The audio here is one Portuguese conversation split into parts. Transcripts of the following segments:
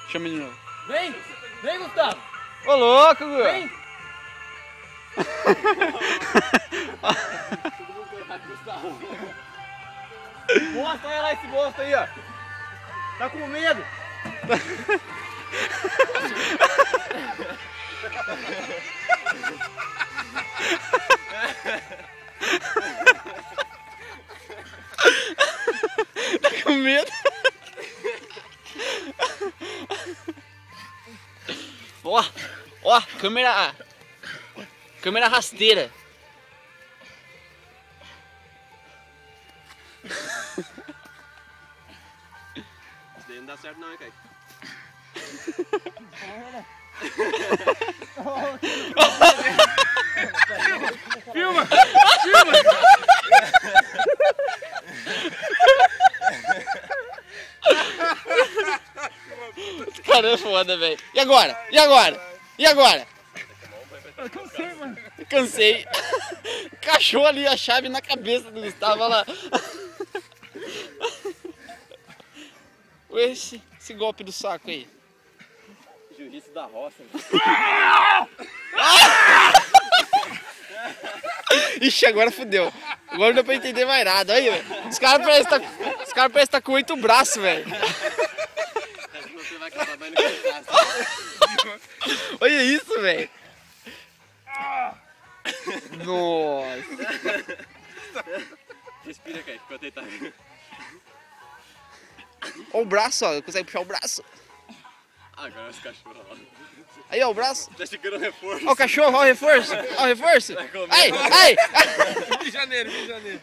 Chama de novo. Vem! Vem, Gustavo! Ô, louco, Gu! Vem! Bosta, olha lá esse bosta aí, ó! Tá com medo? Tá com medo? Ó, ó, câmera rasteira. Isso daí não dá certo não, hein, Kaique? Filma! Filma! Cara, é foda, velho. E agora? E agora? E agora? Eu cansei, mano. Cansei. Cachou ali a chave na cabeça do Gustavo, olha lá. Esse golpe do saco aí. Jiu-jitsu da roça. Ixi, agora fudeu. Agora não dá pra entender mais nada. Aí, velho. Os caras parecem estar com 8 braços, velho. Você vai acabar mais no cansaço. Olha isso, velho. Nossa. Respira, Kaique, enquanto ele tá. Olha o braço, ó. Consegue puxar o braço. Agora os cachorros lá. Aí, ó, o braço. Tá chegando o reforço. Ó o cachorro, ó o reforço. Ó o reforço. Ai, ai. Rio de Janeiro, Rio de Janeiro.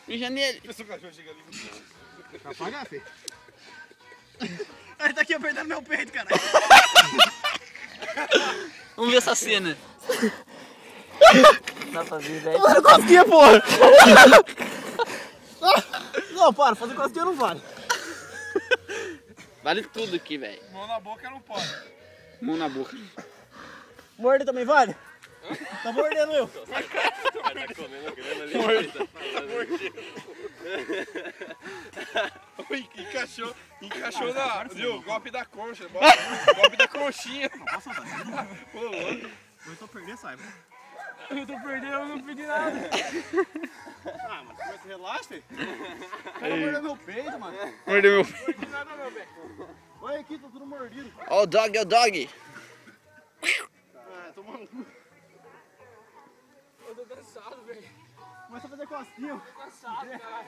Mija nele. Vê se o cachorro chega ali. Vai apagar, filho. Ele tá aqui apertando meu peito, cara. Vamos ver essa cena. Dá pra ver, velho. Fazendo cosquinha, porra! Não, para, fazer cosquinha não vale. Vale tudo aqui, velho. Mão na boca não pode. Mão na boca. Morder também vale? Tá mordendo eu. Vai tá comendo grana ali. Tá Ui, encaixou na. Viu? Golpe da concha. Golpe da conchinha. Posso soltar? Ô, louco. Eu tô perdendo, saiba. Eu tô perdendo, eu não pedi nada. Ah, mano, começa relaxa, filho. Tá mordendo meu peito, mano. Mordeu meu. Não pedi nada não, velho. Olha aqui, tá tudo mordido. Ó o dog, ó o dog. Ah, tô maluco. Eu tô cansado, velho. Começa a fazer cosquinha. Tô cansado, cara.